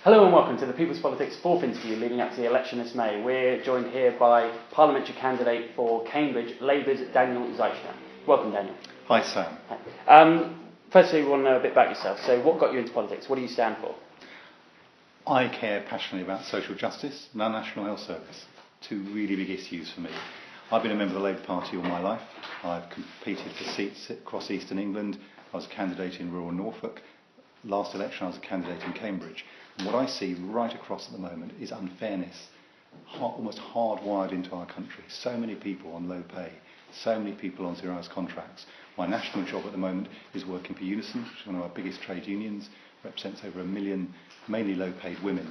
Hello and welcome to the People's Politics 4th interview leading up to the election this May. We're joined here by parliamentary candidate for Cambridge, Labour's Daniel Zeichner. Welcome, Daniel. Hi, Sam. Hi. Firstly, we want to know a bit about yourself. So what got you into politics? What do you stand for? I care passionately about social justice and our National Health Service. Two really big issues for me. I've been a member of the Labour Party all my life. I've competed for seats across Eastern England. I was a candidate in rural Norfolk. Last election I was a candidate in Cambridge. And what I see right across at the moment is unfairness, almost hardwired into our country. So many people on low pay, so many people on 0 hours contracts. My national job at the moment is working for Unison, which is one of our biggest trade unions, represents over 1 million, mainly low paid women.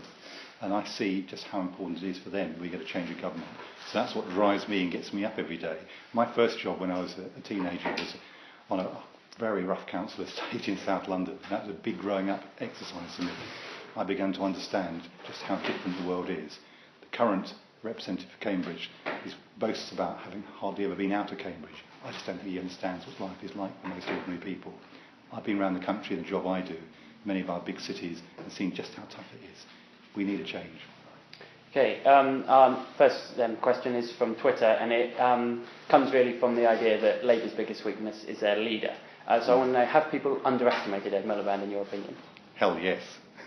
And I see just how important it is for them that we get a change of government. So that's what drives me and gets me up every day. My first job when I was a teenager was on a very rough council estate in South London. That was a big growing up exercise for me. I began to understand just how different the world is. The current representative for Cambridge boasts about having hardly ever been out of Cambridge. I just don't think he understands what life is like for most ordinary people. I've been around the country in the job I do, many of our big cities, and seen just how tough it is. We need a change. Okay, our first question is from Twitter, and it comes really from the idea that Labour's biggest weakness is their leader. So I want to know, have people underestimated Ed Miliband in your opinion? Hell yes.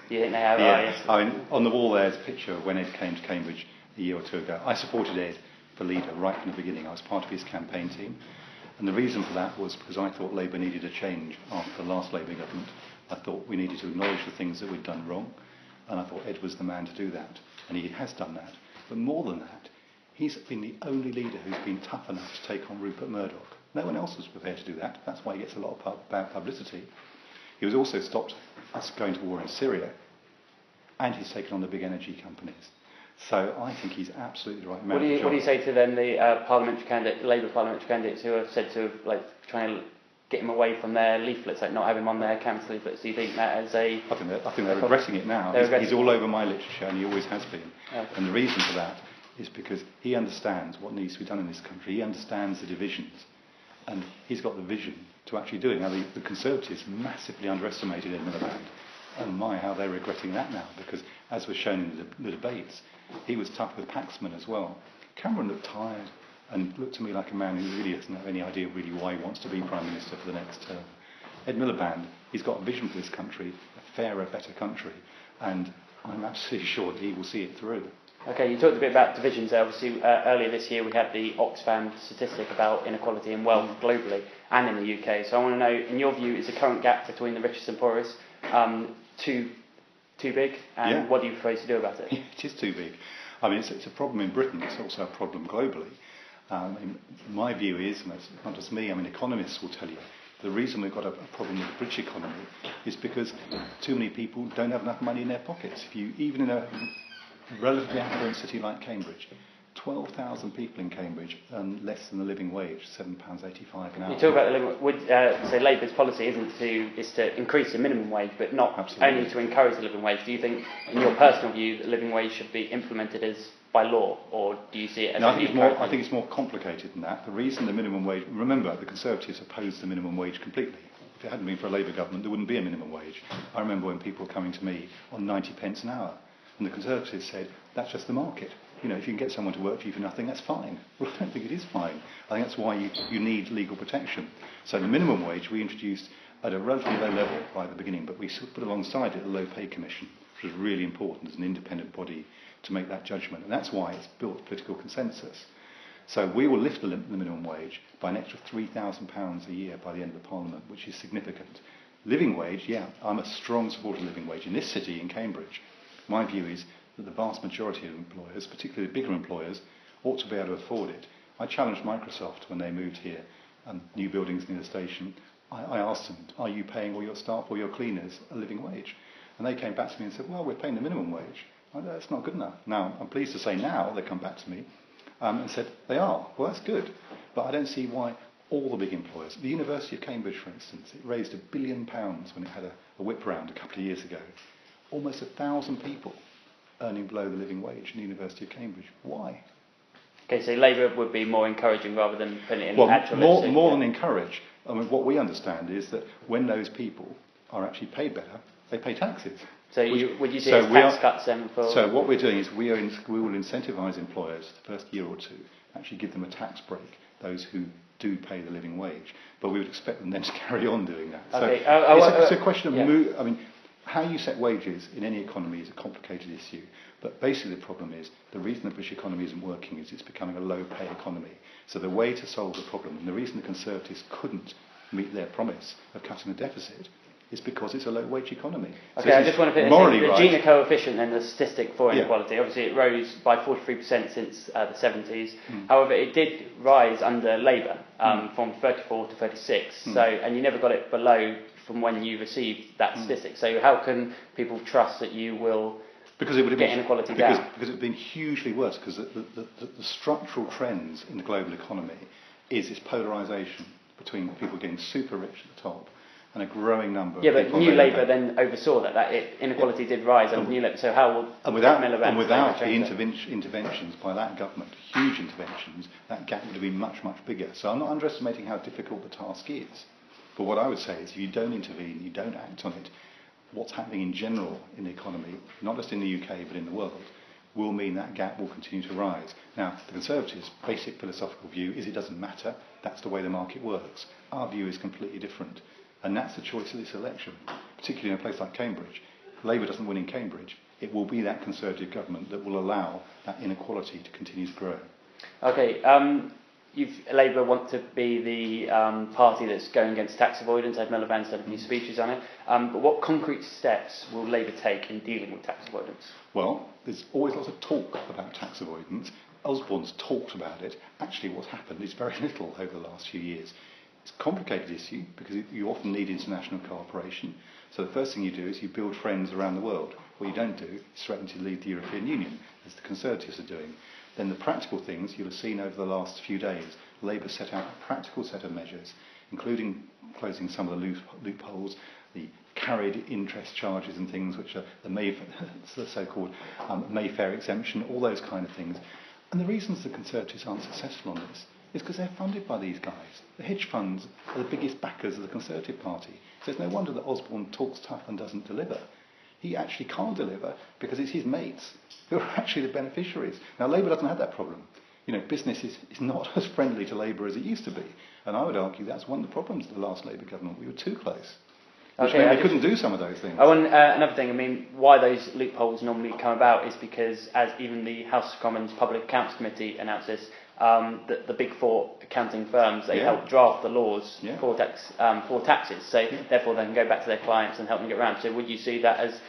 Do you think they have? Yeah. Oh, yes. I mean, on the wall there's a picture of when Ed came to Cambridge a year or two ago. I supported Ed for leader right from the beginning. I was part of his campaign team. And the reason for that was because I thought Labour needed a change after the last Labour government. I thought we needed to acknowledge the things that we'd done wrong. And I thought Ed was the man to do that. And he has done that. But more than that, he's been the only leader who's been tough enough to take on Rupert Murdoch. No one else was prepared to do that. That's why he gets a lot of bad publicity. He was also stopped us going to war in Syria. And he's taken on the big energy companies. So I think he's absolutely the right man. What do you say to then the Labour parliamentary candidates who have said to trying to get him away from their leaflets, like not have him on their campus leaflets? Do you think that as a... I think they're regretting it now. He's all over my literature, and he always has been. Okay. And the reason for that is because he understands what needs to be done in this country. He understands the divisions, and he's got the vision to actually do it. Now, the Conservatives massively underestimated Ed Miliband. And my, how they're regretting that now, because as was shown in the debates, he was tough with Paxman as well. Cameron looked tired and looked to me like a man who really doesn't have any idea really why he wants to be Prime Minister for the next term. Ed Miliband, he's got a vision for this country, a fairer, better country, and I'm absolutely sure that he will see it through. Okay, you talked a bit about divisions there. Obviously, earlier this year we had the Oxfam statistic about inequality and wealth globally and in the UK. So I want to know, in your view, is the current gap between the richest and poorest too big, and what do you propose to do about it? It is too big. I mean, it's a problem in Britain, it's also a problem globally. My view is, and it's not just me, I mean, economists will tell you, the reason we've got a problem with the British economy is because too many people don't have enough money in their pockets. Even in a relatively affluent city like Cambridge, 12,000 people in Cambridge earn less than the living wage, £7.85 an hour. You talk about the living wage. So Labour's policy is to increase the minimum wage, but not only to encourage the living wage. Do you think, in your personal view, that the living wage should be implemented by law, or do you see it as... No, I think it's more complicated than that. The reason the minimum wage... Remember, the Conservatives opposed the minimum wage completely. If it hadn't been for a Labour government, there wouldn't be a minimum wage. I remember when people were coming to me on 90 pence an hour, and the Conservatives said, that's just the market. You know, if you can get someone to work for you for nothing, that's fine. Well, I don't think it is fine. I think that's why you need legal protection. So the minimum wage we introduced at a relatively low level right at the beginning, but we put alongside it a low pay commission, which was really important as an independent body to make that judgment. And that's why it's built political consensus. So we will lift the minimum wage by an extra £3,000 a year by the end of the Parliament, which is significant. Living wage, yeah, I'm a strong supporter of living wage. In this city, in Cambridge, my view is that the vast majority of employers, particularly the bigger employers, ought to be able to afford it. I challenged Microsoft when they moved here, new buildings near the station. I asked them, are you paying all your staff or your cleaners a living wage? And they came back to me and said, well, we're paying the minimum wage. That's not good enough. Now, I'm pleased to say now they come back to me and said, they are. Well, that's good. But I don't see why all the big employers, the University of Cambridge, for instance, it raised £1 billion when it had a whip round a couple of years ago. Almost 1,000 people earning below the living wage in the University of Cambridge. Why? Okay, so Labour would be more encouraging rather than putting it in actual... More than encourage. I mean, what we understand is that when those people are actually paid better, They pay taxes. So would you see as tax cuts then for... So what we're doing is we will incentivise employers the first year or two, actually give them a tax break, those who do pay the living wage. But we would expect them then to carry on doing that. Okay. So it's a question of... I mean, how you set wages in any economy is a complicated issue. But basically the problem is the reason the British economy isn't working is it's becoming a low-pay economy. So the way to solve the problem, and the reason the Conservatives couldn't meet their promise of cutting the deficit, is because it's a low-wage economy. Okay, so I just want to put the Gini coefficient and the statistic for inequality. Obviously, it rose by 43% since the 70s. However, it did rise under Labour from 34 to 36. So, and you never got it below from when you received that statistic. So, how can people trust that you will get inequality down? Because it would have been hugely worse. Because the structural trends in the global economy is this polarisation between people getting super rich at the top and a growing number of people. But New Labour then oversaw that inequality did rise under New Labour. So how will without the interventions by that government, huge interventions, that gap would have been much, much bigger. So I'm not underestimating how difficult the task is. But what I would say is if you don't intervene, you don't act on it, what's happening in general in the economy, not just in the UK but in the world, will mean that gap will continue to rise. Now, the Conservatives' basic philosophical view is it doesn't matter, that's the way the market works. Our view is completely different. And that's the choice of this election, particularly in a place like Cambridge. If Labour doesn't win in Cambridge, it will be that Conservative government that will allow that inequality to continue to grow. Okay, Labour want to be the party that's going against tax avoidance. Ed Miliband's done a few speeches on it. But what concrete steps will Labour take in dealing with tax avoidance? Well, there's always lots of talk about tax avoidance. Osborne's talked about it. Actually, what's happened is very little over the last few years. It's a complicated issue because you often need international cooperation. So the first thing you do is you build friends around the world. What you don't do is threaten to leave the European Union, as the Conservatives are doing. Then the practical things you'll have seen over the last few days. Labour set out a practical set of measures, including closing some of the loopholes, the carried interest charges and things, which are the so-called Mayfair exemption, all those kind of things. And the reasons the Conservatives aren't successful on this is because they're funded by these guys. The hedge funds are the biggest backers of the Conservative Party. So it's no wonder that Osborne talks tough and doesn't deliver. He actually can't deliver because it's his mates who are actually the beneficiaries. Now, Labour doesn't have that problem. You know, business is not as friendly to Labour as it used to be. And I would argue that's one of the problems of the last Labour government. We were too close. Which meant they couldn't do some of those things. Another thing, I mean, why those loopholes normally come about is because, as even the House of Commons Public Accounts Committee announced this, the big four accounting firms, they help draft the laws for taxes. So therefore they can go back to their clients and help them get around. So would you see that as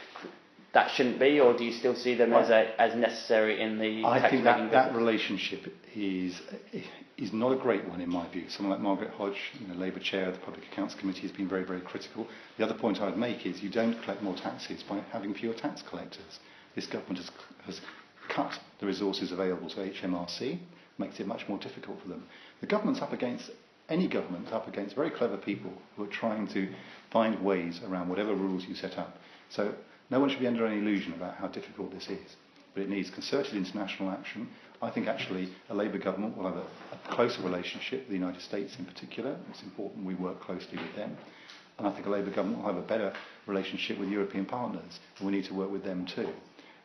that shouldn't be, or do you still see them as necessary in the I think that relationship is not a great one in my view. Someone like Margaret Hodge, Labour chair of the Public Accounts Committee, has been very, very critical. The other point I would make is you don't collect more taxes by having fewer tax collectors. This government has cut the resources available to HMRC, makes it much more difficult for them. The government's up against, any government up against very clever people who are trying to find ways around whatever rules you set up. So no one should be under any illusion about how difficult this is. But it needs concerted international action. I think actually a Labour government will have a closer relationship with the United States in particular. It's important we work closely with them. And I think a Labour government will have a better relationship with European partners. And we need to work with them too.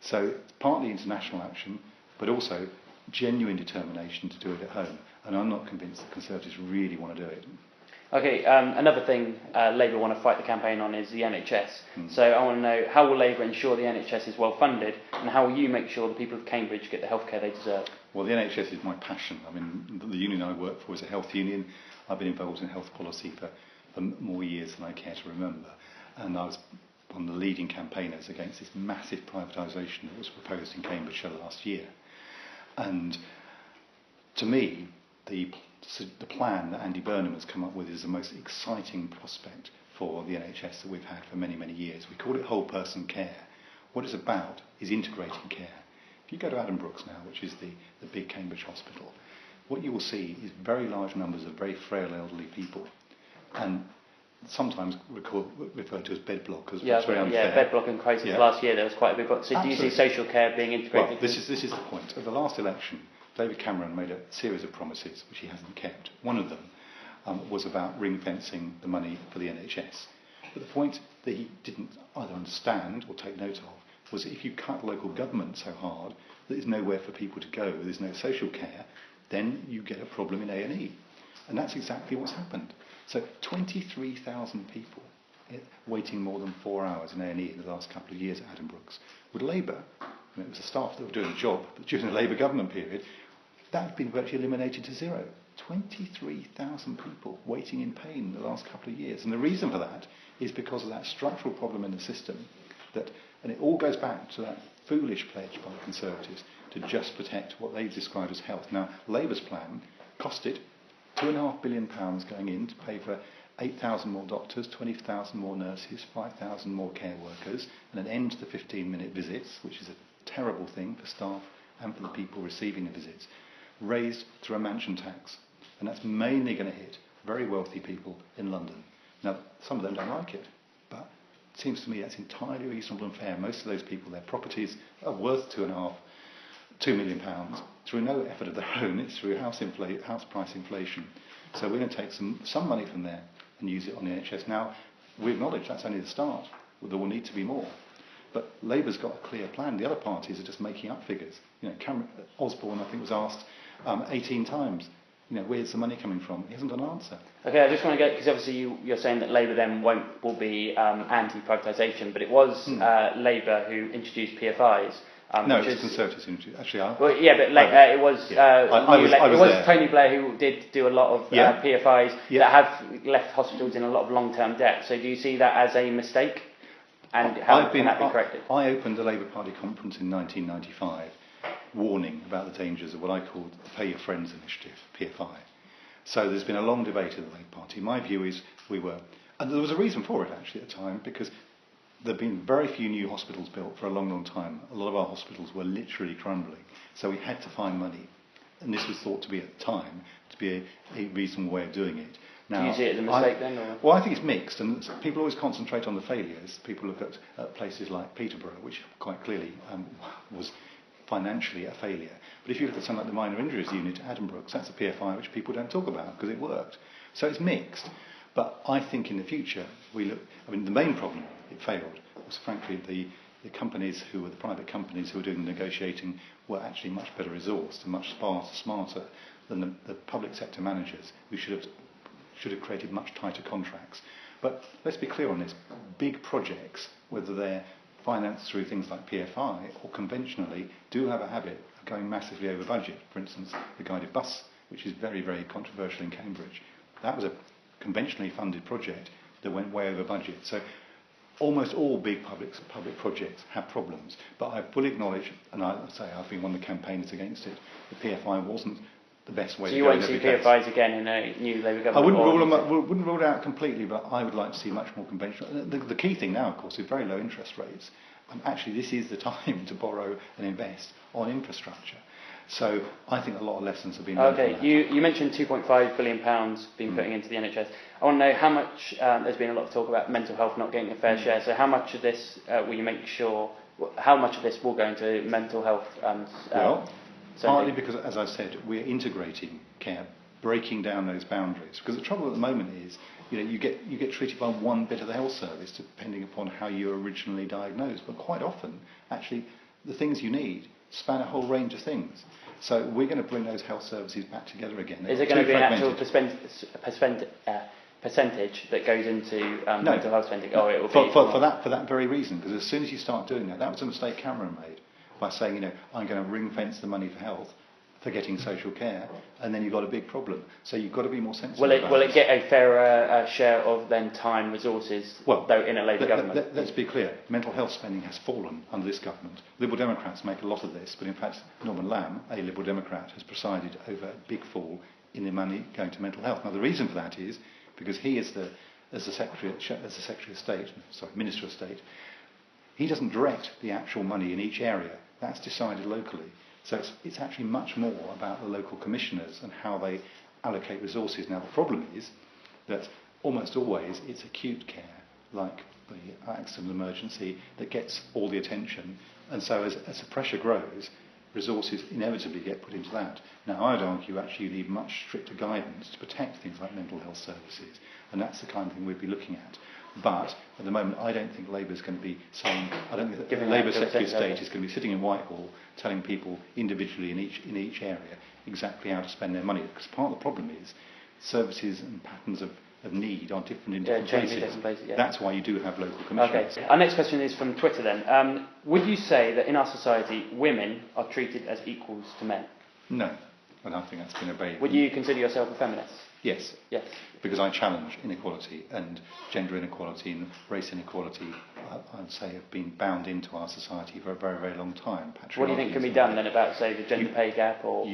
So it's partly international action, but also genuine determination to do it at home. And I'm not convinced the Conservatives really want to do it. Okay, another thing Labour want to fight the campaign on is the NHS. So I want to know, how will Labour ensure the NHS is well funded, and how will you make sure the people of Cambridge get the healthcare they deserve? Well, the NHS is my passion. I mean, the union I work for is a health union. I've been involved in health policy for more years than I care to remember. And I was one of the leading campaigners against this massive privatisation that was proposed in Cambridgeshire last year. And to me, the plan that Andy Burnham has come up with is the most exciting prospect for the NHS that we've had for many, many years. We call it whole person care. What it's about is integrating care. If you go to Adam Brooks now, which is the big Cambridge hospital, what you will see is very large numbers of very frail elderly people, and sometimes referred to as bed block, because it's very unfair. Yeah, bed block and crisis last year there was quite a big block. So do you see social care being integrated? Well, this is the point. At the last election, David Cameron made a series of promises which he hasn't kept. One of them was about ring-fencing the money for the NHS. But the point that he didn't either understand or take note of was that if you cut local government so hard that there's nowhere for people to go, there's no social care, then you get a problem in A&E. And that's exactly what's happened. So 23,000 people waiting more than 4 hours in A&E in the last couple of years at Addenbrooke's. With Labour, and it was the staff that were doing the job, but during the Labour government period, that had been virtually eliminated to zero. 23,000 people waiting in pain in the last couple of years. And the reason for that is because of that structural problem in the system. And it all goes back to that foolish pledge by the Conservatives to just protect what they describe as health. Now, Labour's plan costed £2.5 billion going in to pay for 8,000 more doctors, 20,000 more nurses, 5,000 more care workers, and an end to the 15-minute visits, which is a terrible thing for staff and for the people receiving the visits, raised through a mansion tax. And that's mainly going to hit very wealthy people in London. Now, some of them don't like it, but it seems to me that's entirely reasonable and fair. Most of those people, their properties are worth £2 million through no effort of their own. It's through house price inflation. So we're going to take some money from there and use it on the NHS. Now, we acknowledge that's only the start. There will need to be more. But Labour's got a clear plan. The other parties are just making up figures. Osborne, I think, was asked 18 times, where's the money coming from? He hasn't got an answer. Okay, I just want to get, because obviously you're saying that Labour then will be anti-privatisation, but it was Labour who introduced PFIs. No, it was Conservatives introduced. Actually, well, yeah, but it was it was Tony Blair who did do a lot of PFIs that have left hospitals in a lot of long-term debt. So do you see that as a mistake? And how can that be corrected? I opened a Labour Party conference in 1995 warning about the dangers of what I called the Pay Your Friends initiative, PFI. So there's been a long debate in the Labour Party. My view is and there was a reason for it actually at the time, because there have been very few new hospitals built for a long, long time. A lot of our hospitals were literally crumbling. So we had to find money. And this was thought to be, at the time, to be a reasonable way of doing it. Now, do you see it as a mistake then? Or? Well, I think it's mixed. And people always concentrate on the failures. People look at places like Peterborough, which quite clearly was financially a failure. But if you look at something like the minor injuries unit at Addenbrooke's, that's a PFI which people don't talk about because it worked. So it's mixed. But I think in the future, the main problem, it failed, was frankly the companies who were the private companies who were doing the negotiating were actually much better resourced and much smarter than the public sector managers who should have created much tighter contracts. But let's be clear on this. Big projects, whether they're financed through things like PFI or conventionally, do have a habit of going massively over budget. For instance, the guided bus, which is very, very controversial in Cambridge. That was a conventionally funded project that went way over budget. So almost all big public projects have problems. But I fully acknowledge, and I've been one of the campaigners against it, the PFI wasn't the best way to go. So you won't see PFIs again in a new Labour government? I wouldn't rule it out completely, but I would like to see much more conventional. The key thing now, of course, is very low interest rates. Actually, this is the time to borrow and invest on infrastructure. So I think a lot of lessons have been learned. Okay, you mentioned £2.5 billion being putting into the NHS. I want to know how much, there's been a lot of talk about mental health not getting a fair share, so how much of this will you make sure, how much of this will go into mental health? Well, partly because, as I said, we're integrating care, breaking down those boundaries. Because the trouble at the moment is, you get treated by one bit of the health service depending upon how you were originally diagnosed. But quite often, actually, the things you need span a whole range of things. So we're going to bring those health services back together again. Is there going to be an actual percentage that goes into mental health spending? No, it will for that very reason, because as soon as you start doing that was a mistake Cameron made by saying, I'm going to ring fence the money for health, forgetting social care, and then you've got a big problem. So you've got to be more sensible. Will it get a fairer share of then time, resources, though in a Labour government? Let's be clear. Mental health spending has fallen under this government. Liberal Democrats make a lot of this, but in fact, Norman Lamb, a Liberal Democrat, has presided over a big fall in the money going to mental health. Now, the reason for that is because he is as the Secretary of State, Minister of State, he doesn't direct the actual money in each area. That's decided locally. So it's actually much more about the local commissioners and how they allocate resources. Now, the problem is that almost always it's acute care, like the accident emergency, that gets all the attention. And so as the pressure grows, resources inevitably get put into that. Now, I'd argue actually you need much stricter guidance to protect things like mental health services. And that's the kind of thing we'd be looking at. But at the moment, I don't think Labour is going to be saying. I don't think the Giving Labour that to Secretary of the State is going to be sitting in Whitehall telling people individually in each area exactly how to spend their money. Because part of the problem is services and patterns of need are different in different places. Yeah. That's why you do have local commissioners. Okay. Our next question is from Twitter then. Would you say that in our society women are treated as equals to men? No, and I think that's been a very... Would you consider yourself a feminist? Yes. Yes. Because I challenge inequality and gender inequality and race inequality, I'd say, have been bound into our society for a very, very long time. What do you think can be done then about, say, the gender pay gap or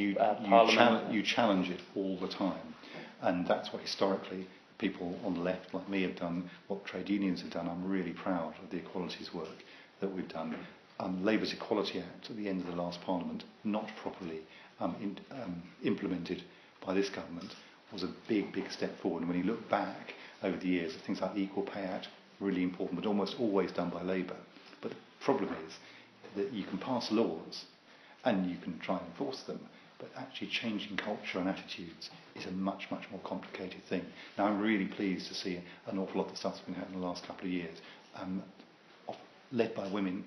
Parliament? You challenge it all the time. And that's what historically people on the left like me have done, what trade unions have done. I'm really proud of the equalities work that we've done. Labour's Equality Act at the end of the last Parliament, not properly implemented by this government, was a big, big step forward. And when you look back over the years, things like the Equal Pay Act, really important, but almost always done by Labour. But the problem is that you can pass laws and you can try and enforce them, but actually changing culture and attitudes is a much, much more complicated thing. Now, I'm really pleased to see an awful lot of stuff that's been happening in the last couple of years, led by women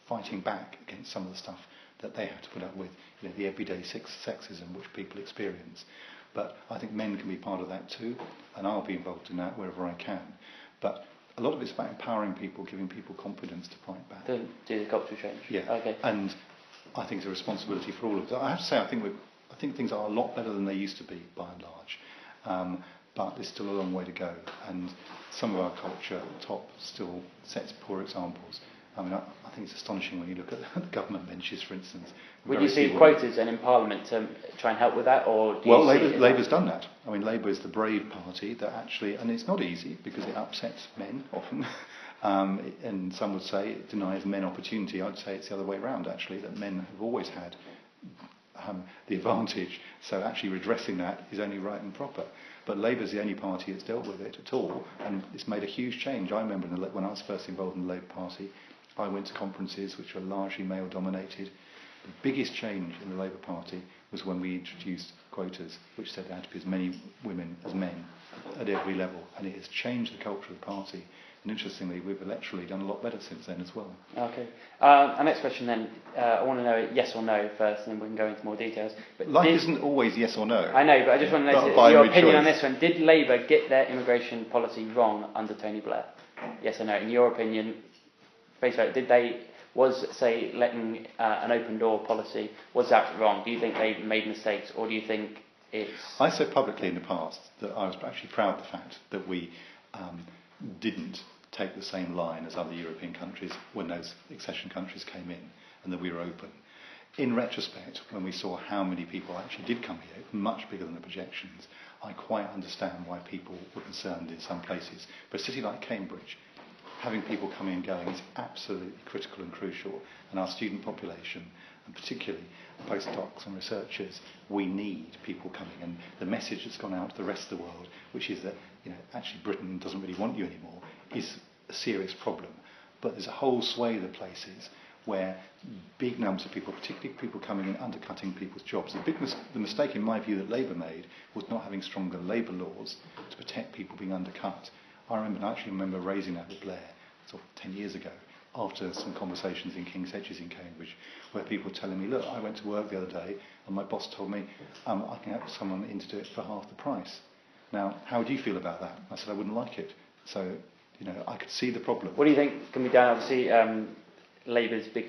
fighting back against some of the stuff that they have to put up with, the everyday sexism which people experience. But I think men can be part of that too, and I'll be involved in that wherever I can. But a lot of it's about empowering people, giving people confidence to fight back. To do the cultural change. Yeah. Okay. And I think it's a responsibility for all of us. I have to say, I think things are a lot better than they used to be, by and large. But there's still a long way to go, and some of our culture at the top still sets poor examples. I mean, I think it's astonishing when you look at the government benches, for instance. Would you see quotas then in Parliament to try and help with that, or do you Labour's done that. I mean, Labour is the brave party that actually, and it's not easy because it upsets men often, and some would say it denies men opportunity. I'd say it's the other way around, actually, that men have always had the advantage. So actually redressing that is only right and proper. But Labour's the only party that's dealt with it at all, and it's made a huge change. I remember when I was first involved in the Labour Party, I went to conferences which were largely male-dominated. The biggest change in the Labour Party was when we introduced quotas, which said there had to be as many women as men at every level, and it has changed the culture of the party. And interestingly, we've electorally done a lot better since then as well. Okay. Our next question then, I want to know yes or no first, and then we can go into more details. But life isn't always yes or no. I know, but I just want to know your opinion on this one. Did Labour get their immigration policy wrong under Tony Blair? Yes or no? In your opinion, say, letting an open door policy, was that wrong? Do you think they made mistakes, or do you think it's... I said publicly in the past that I was actually proud of the fact that we didn't take the same line as other European countries when those accession countries came in, and that we were open. In retrospect, when we saw how many people actually did come here, much bigger than the projections, I quite understand why people were concerned in some places. But a city like Cambridge, having people coming and going is absolutely critical and crucial. And our student population, and particularly postdocs and researchers, we need people coming. And the message that's gone out to the rest of the world, which is that actually Britain doesn't really want you anymore, is a serious problem. But there's a whole swathe of places where big numbers of people, particularly people coming in, undercutting people's jobs. The mistake, in my view, that Labour made was not having stronger labour laws to protect people being undercut. I actually remember raising that with Blair sort of 10 years ago, after some conversations in King's Hedges in Cambridge, where people were telling me, look, I went to work the other day and my boss told me I can have someone in to do it for half the price. Now, how would you feel about that? I said I wouldn't like it. So, I could see the problem. What do you think can be done? Obviously, Labour's big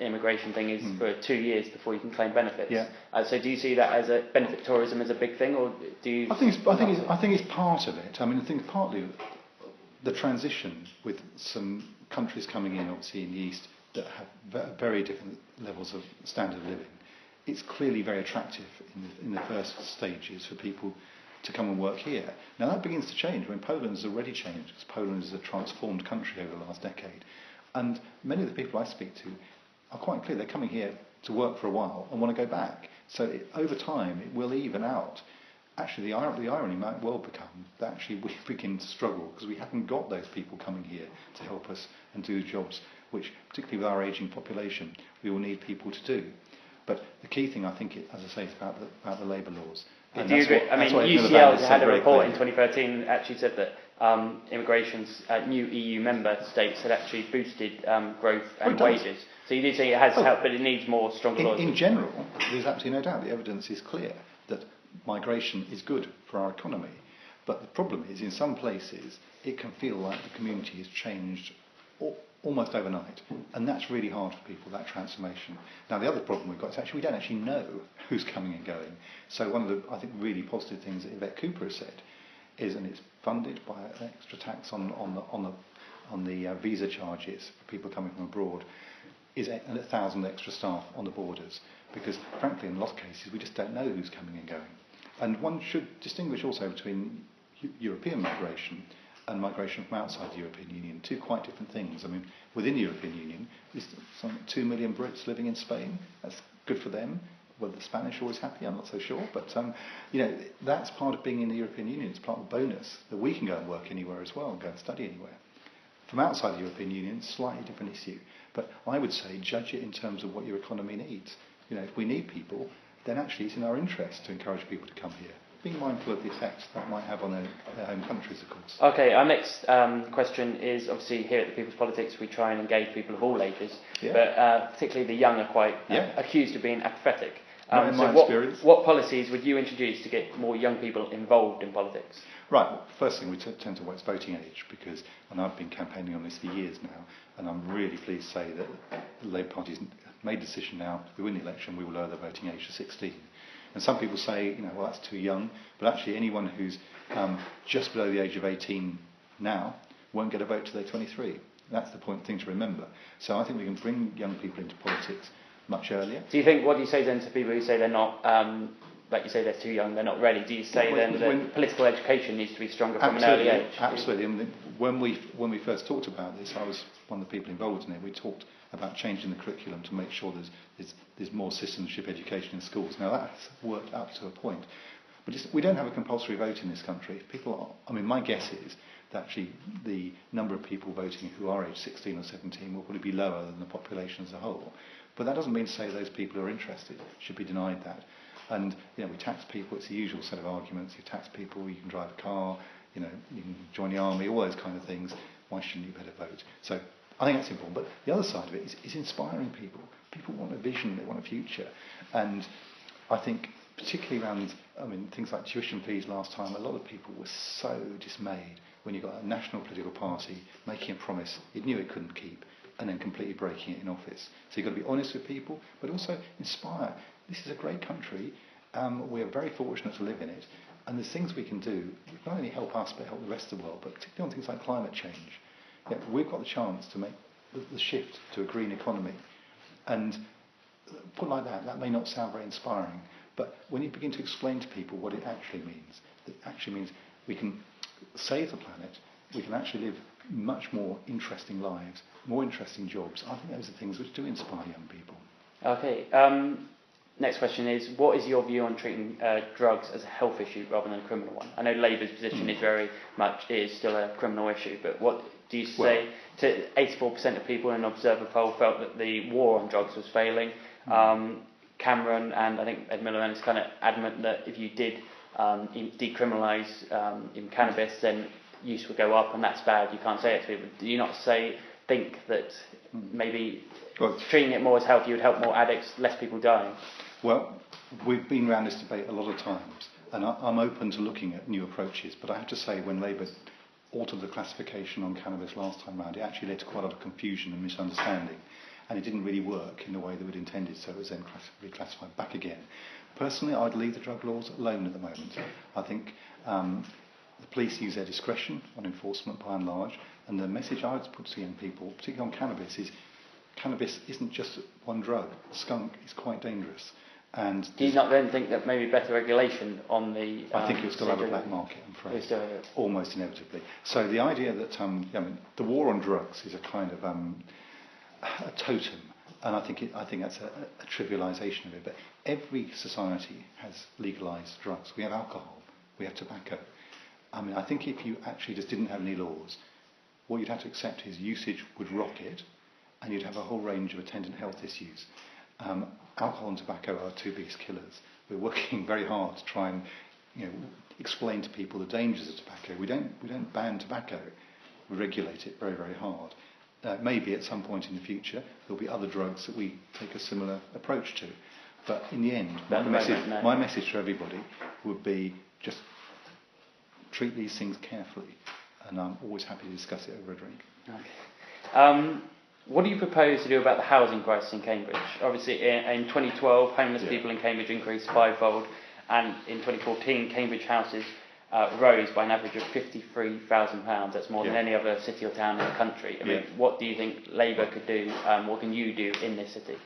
immigration thing is for 2 years before you can claim benefits. Yeah. So do you see that as a benefit tourism as a big thing, or do you? I think it's part of it. I mean, I think partly the transition with some countries coming in, obviously in the east, that have very different levels of standard of living. It's clearly very attractive in the first stages for people to come and work here. Now that begins to change. I mean, Poland has already changed, because Poland is a transformed country over the last decade. And many of the people I speak to are quite clear. They're coming here to work for a while and want to go back. So over time, it will even out. Actually, the irony might well become that actually we begin to struggle because we haven't got those people coming here to help us and do jobs which, particularly with our ageing population, we will need people to do. But the key thing, I think, as I say, is about the labour laws. Do you agree? UCL had a report in 2013 that actually said that immigration's new EU member states had actually boosted growth and it does. wages. So you do say it has helped, but it needs more stronger laws. In general, there's absolutely no doubt. The evidence is clear that migration is good for our economy. But the problem is, in some places, it can feel like the community has changed almost overnight. And that's really hard for people, that transformation. Now, the other problem we've got is actually we don't actually know who's coming and going. So one of the, I think, really positive things that Yvette Cooper has said is, and it's funded by an extra tax on the visa charges for people coming from abroad, is 1,000 extra staff on the borders. Because, frankly, in a lot of cases, we just don't know who's coming and going. And one should distinguish also between European migration and migration from outside the European Union, two quite different things. I mean, within the European Union, there's some 2 million Brits living in Spain. That's good for them. Were the Spanish always happy? I'm not so sure. But, that's part of being in the European Union. It's part of the bonus that we can go and work anywhere as well, and go and study anywhere. From outside the European Union, slightly different issue. But I would say judge it in terms of what your economy needs. If we need people, then actually it's in our interest to encourage people to come here. Being mindful of the effects that might have on their home countries, of course. Okay, our next question is, obviously here at the People's Politics we try and engage people of all ages, but particularly the young are quite accused of being apathetic. In my experience. What policies would you introduce to get more young people involved in politics? Right, well, first thing we tend to watch voting age, because, and I've been campaigning on this for years now, and I'm really pleased to say that the Labour Party's made a decision now, if we win the election, we will lower the voting age to 16. And some people say, well, that's too young, but actually anyone who's just below the age of 18 now won't get a vote till they're 23. That's the thing to remember. So I think we can bring young people into politics much earlier. Do you think, what do you say then to people who say they're not, like you say they're too young, they're not ready? Do you say that political education needs to be stronger from an early age? Absolutely. I mean, when we first talked about this, I was one of the people involved in it. We talked about changing the curriculum to make sure there's more citizenship education in schools. Now that's worked up to a point, but we don't have a compulsory vote in this country. My guess is that actually the number of people voting who are aged 16 or 17 will probably be lower than the population as a whole. But that doesn't mean to say those people who are interested should be denied that. And we tax people. It's the usual set of arguments. You tax people. You can drive a car. You can join the army. All those kind of things. Why shouldn't you better vote? So I think that's important. But the other side of it is inspiring people. People want a vision. They want a future. And I think particularly around things like tuition fees last time, a lot of people were so dismayed when you got a national political party making a promise it knew it couldn't keep, and then completely breaking it in office. So you've got to be honest with people, but also inspire. This is a great country. We are very fortunate to live in it. And there's things we can do, not only help us, but help the rest of the world, but particularly on things like climate change. We've got the chance to make the shift to a green economy. And put like that may not sound very inspiring, but when you begin to explain to people what it actually means, it actually means we can save the planet, we can actually live much more interesting lives, more interesting jobs. I think those are things which do inspire young people. Okay. Next question is, what is your view on treating drugs as a health issue rather than a criminal one? I know Labour's position is very much still a criminal issue, but what do you say to 84% of people in an Observer poll felt that the war on drugs was failing? Cameron and I think Ed Miliband is kind of adamant that if you did decriminalise in cannabis, then use would go up, and that's bad. You can't say it to people. Do you not think that maybe treating it more as health, you would help more addicts, less people dying? Well, we've been around this debate a lot of times, and I'm open to looking at new approaches, but I have to say when Labour altered the classification on cannabis last time round, it actually led to quite a lot of confusion and misunderstanding, and it didn't really work in the way that we'd intended, so it was then reclassified back again. Personally, I'd leave the drug laws alone at the moment. I think the police use their discretion on enforcement by and large, and the message I would put to young people, particularly on cannabis, is cannabis isn't just one drug. Skunk is quite dangerous. And do you not then think that maybe better regulation on the... I think you'll still have a black market, I'm afraid. Almost inevitably. So the idea that the war on drugs is a kind of a totem, and I think that's a trivialisation of it. But every society has legalised drugs. We have alcohol, we have tobacco. I think if you actually just didn't have any laws, what you'd have to accept is usage would rocket, and you'd have a whole range of attendant health issues. Alcohol and tobacco are our two biggest killers. We're working very hard to try and explain to people the dangers of tobacco. We don't ban tobacco. We regulate it very, very hard. Maybe at some point in the future there'll be other drugs that we take a similar approach to. But in the end, my message to everybody would be just treat these things carefully. And I'm always happy to discuss it over a drink. Okay. What do you propose to do about the housing crisis in Cambridge? Obviously, in 2012, homeless people in Cambridge increased fivefold, and in 2014, Cambridge houses rose by an average of £53,000. That's more than any other city or town in the country. I mean, what do you think Labour could do? What can you do in this city?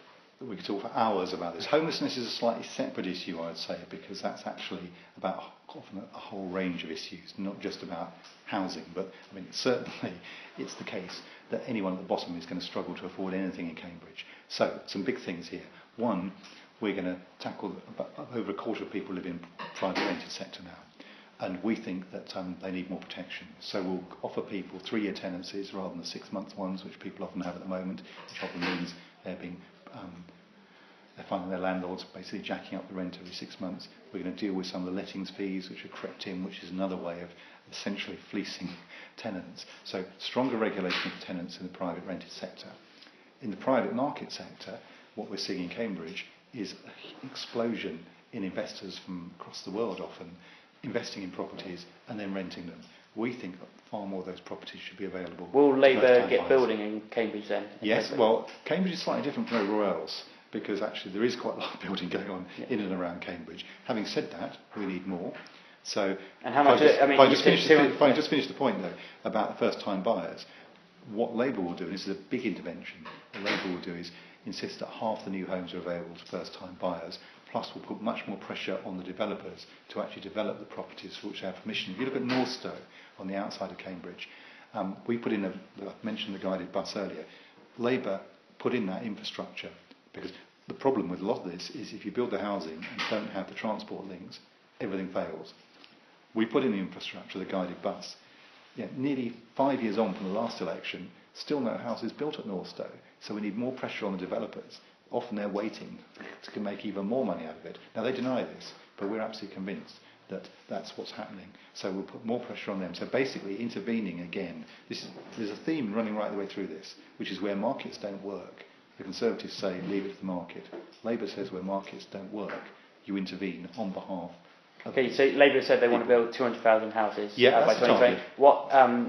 We could talk for hours about this. Homelessness is a slightly separate issue, I would say, because that's actually about often a whole range of issues, not just about housing. But I mean, certainly it's the case that anyone at the bottom is going to struggle to afford anything in Cambridge. So, some big things here. One, we're going to tackle over a quarter of people live in private rented sector now. And we think that they need more protection. So we'll offer people 3-year tenancies rather than the 6-month ones, which people often have at the moment, which often means they're finding their landlords basically jacking up the rent every 6 months. We're going to deal with some of the lettings fees which have crept in, which is another way of essentially fleecing tenants. So stronger regulation of tenants in the private rented sector. In the private market sector, what we're seeing in Cambridge is an explosion in investors from across the world often investing in properties and then renting them. We think that far more of those properties should be available. Will Labour get building in Cambridge then? Yes, well, Cambridge is slightly different from everywhere else because actually there is quite a lot of building going on in and around Cambridge. Having said that, we need more. So, and how much? If I just finish the point though about the first-time buyers, what Labour will do, and this is a big intervention, what Labour will do is insist that half the new homes are available to first-time buyers. Plus, we'll put much more pressure on the developers to actually develop the properties for which they have permission. If you look at Northstowe on the outside of Cambridge, we put in I mentioned the guided bus earlier. Labour put in that infrastructure because the problem with a lot of this is if you build the housing and don't have the transport links, everything fails. We put in the infrastructure, the guided bus. Nearly 5 years on from the last election, still no houses built at Northstowe. So we need more pressure on the developers. Often they're waiting to make even more money out of it. Now they deny this, but we're absolutely convinced that that's what's happening. So we'll put more pressure on them. So basically intervening again. There's a theme running right the way through this, which is where markets don't work. The Conservatives say leave it to the market. Labour says where markets don't work, you intervene on behalf. Okay, so Labour said they want to build 200,000 houses by 2020.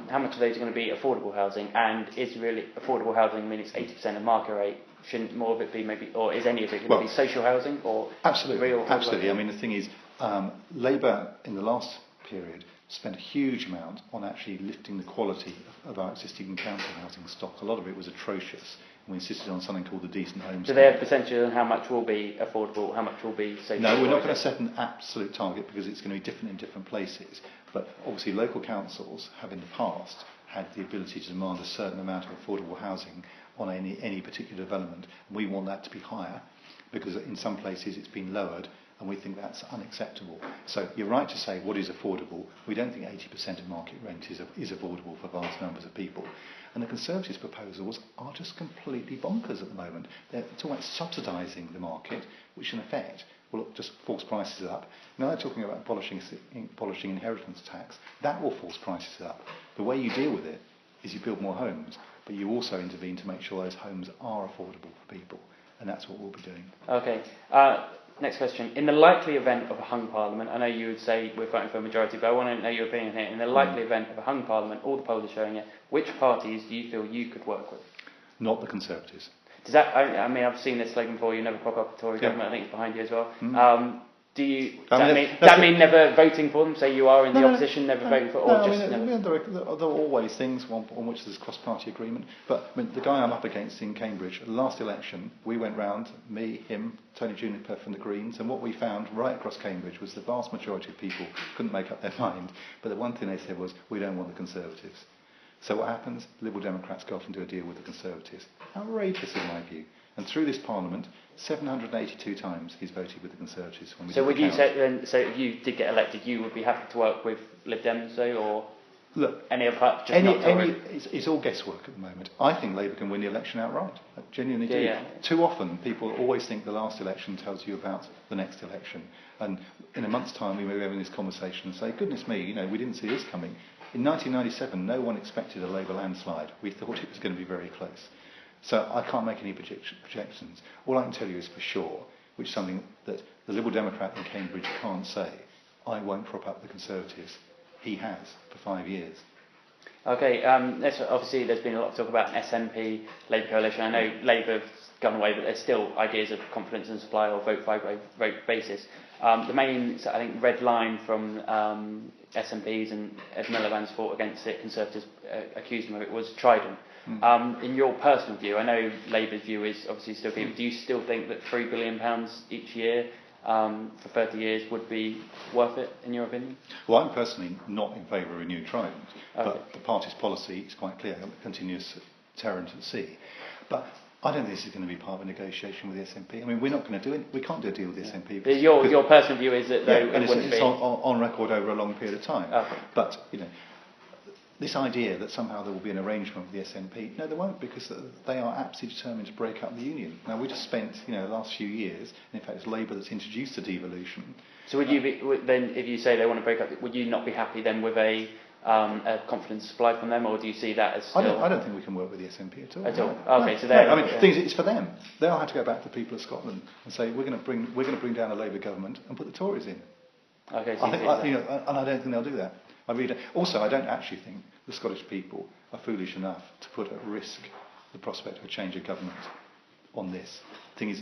How much of those are going to be affordable housing? And is really affordable housing mean it's 80% of market rate? Shouldn't more of it be maybe, or is any of it going to be social housing or real? Absolutely. I mean, the thing is, Labour in the last period spent a huge amount on actually lifting the quality of our existing council housing stock. A lot of it was atrocious. We insisted on something called the Decent Homes. Do they have percentages on how much will be affordable, how much will be social? No, we're not going to set an absolute target because it's going to be different in different places. But obviously local councils have in the past had the ability to demand a certain amount of affordable housing on any particular development. And we want that to be higher because in some places it's been lowered and we think that's unacceptable. So you're right to say what is affordable. We don't think 80% of market rent is affordable for vast numbers of people. And the Conservatives' proposals are just completely bonkers at the moment. They're talking about subsidising the market, which in effect will just force prices up. Now they're talking about abolishing inheritance tax. That will force prices up. The way you deal with it is you build more homes, but you also intervene to make sure those homes are affordable for people. And that's what we'll be doing. Okay. Next question. In the likely event of a hung parliament, I know you would say we're fighting for a majority, but I want to know your opinion here. In the likely event of a hung parliament, all the polls are showing it, which parties do you feel you could work with? Not the Conservatives. Does that? I mean, I've seen this slogan before. You never prop up a Tory government. I think it's behind you as well. Does that mean never voting for them? Say you are in the opposition, never voting for, or just never? There are always things on which there's cross-party agreement. But I mean, the guy I'm up against in Cambridge, the last election, we went round, me, him, Tony Juniper from the Greens, and what we found right across Cambridge was the vast majority of people couldn't make up their mind. But the one thing they said was, we don't want the Conservatives. So what happens? Liberal Democrats go off and do a deal with the Conservatives. Outrageous in my view. And through this Parliament, 782 times he's voted with the Conservatives. When we so would you say then, so if you did get elected, you would be happy to work with Lib Dems, though, or? Look, Any of that, just not Tory? it's all guesswork at the moment. I think Labour can win the election outright. I genuinely do. Yeah. Too often, people always think the last election tells you about the next election. And in a month's time, we may be having this conversation and say, goodness me, we didn't see this coming. In 1997, no one expected a Labour landslide. We thought it was going to be very close. So I can't make any projections. All I can tell you is for sure, which is something that the Liberal Democrat in Cambridge can't say, I won't prop up the Conservatives. He has for 5 years. Okay, obviously there's been a lot of talk about an SNP Labour coalition. I know Labour have gone away, but there's still ideas of confidence and supply or vote by vote basis. The main, I think, red line from SNPs, and Ed Miliband's fought against it, Conservatives accused him of it, was Trident. In your personal view, I know Labour's view is obviously still keep. Do you still think that £3 billion each year for 30 years would be worth it, in your opinion? Well, I'm personally not in favour of a new Trident, but the party's policy is quite clear, continuous deterrent at sea. But I don't think this is going to be part of a negotiation with the SNP. I mean, we're not going to do it. We can't do a deal with the SNP. Your personal view is that and it's on record over a long period of time. Okay. But this idea that somehow there will be an arrangement with the SNP, no, there won't, because they are absolutely determined to break up the union. Now, we just spent the last few years, and in fact it's Labour that's introduced the devolution. So would you be, then, if you say they want to break up, would you not be happy then with a confidence supply from them, or do you see that as still... I don't think we can work with the SNP at all. At all? No. Okay, so it's for them. They'll have to go back to the people of Scotland and say, we're going to bring down a Labour government and put the Tories in. Okay, so and I don't think they'll do that. I really don't. Also, I don't actually think the Scottish people are foolish enough to put at risk the prospect of a change of government on this. The thing is,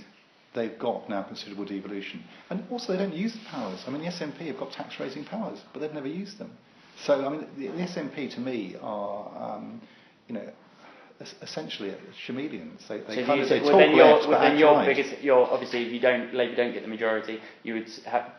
they've got now considerable devolution. And also, they don't use the powers. I mean, the SNP have got tax-raising powers, but they've never used them. So, I mean, the SNP, to me, are, essentially chameleons. They talk left, but act right. Obviously, if Labour don't get the majority, you would have...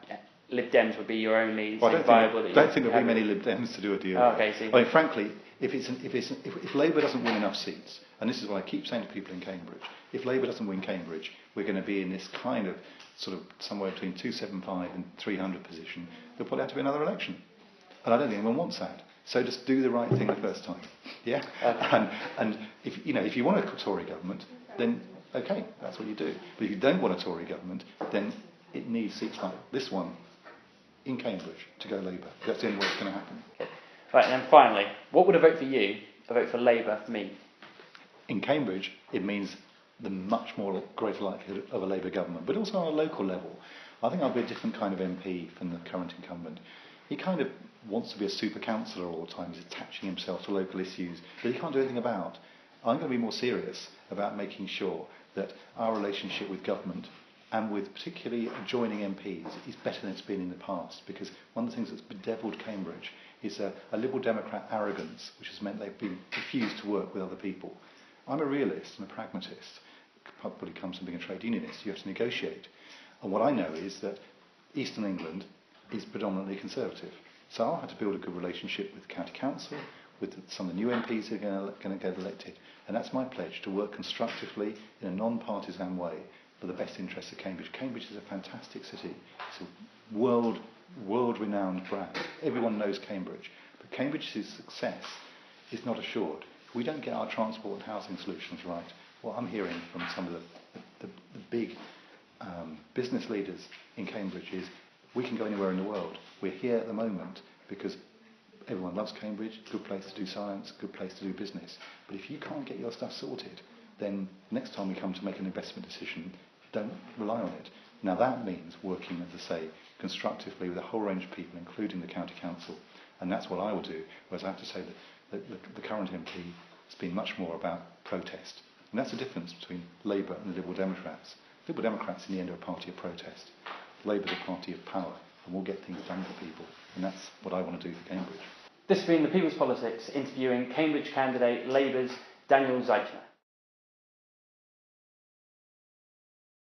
Lib Dems would be your only viable... I don't think there'll be many Lib Dems to do a deal with. Okay, so I mean, frankly, if Labour doesn't win enough seats, and this is what I keep saying to people in Cambridge, if Labour doesn't win Cambridge, we're going to be in this kind of sort of somewhere between 275 and 300 position. There'll probably have to be another election. And I don't think anyone wants that. So just do the right thing the first time. Yeah? And if you want a Tory government, then okay, that's what you do. But if you don't want a Tory government, then it needs seats like this one in Cambridge to go Labour. That's the only way it's going to happen. Right, and then finally, what would a vote for you, a vote for Labour, mean? In Cambridge, it means the much more greater likelihood of a Labour government, but also on a local level. I think I'll be a different kind of MP from the current incumbent. He kind of wants to be a super councillor all the time. He's attaching himself to local issues that he can't do anything about. I'm going to be more serious about making sure that our relationship with government and with particularly joining MPs is better than it's been in the past, because one of the things that's bedevilled Cambridge is a Liberal Democrat arrogance, which has meant they've refused to work with other people. I'm a realist and a pragmatist. Probably comes from being a trade unionist. You have to negotiate. And what I know is that Eastern England is predominantly Conservative. So I'll have to build a good relationship with the County Council, with some of the new MPs who are going to get elected. And that's my pledge, to work constructively in a non-partisan way for the best interests of Cambridge. Cambridge is a fantastic city. It's a world-renowned brand. Everyone knows Cambridge. But Cambridge's success is not assured. If we don't get our transport and housing solutions right, what I'm hearing from some of the big business leaders in Cambridge is, we can go anywhere in the world. We're here at the moment because everyone loves Cambridge, good place to do science, good place to do business. But if you can't get your stuff sorted, then next time we come to make an investment decision, don't rely on it. Now that means working, as I say, constructively with a whole range of people, including the County Council. And that's what I will do, whereas I have to say that the current MP has been much more about protest. And that's the difference between Labour and the Liberal Democrats. Liberal Democrats, in the end, are a party of protest. Labour is a party of power, and we'll get things done for people. And that's what I want to do for Cambridge. This has been The People's Politics, interviewing Cambridge candidate Labour's Daniel Zeichner.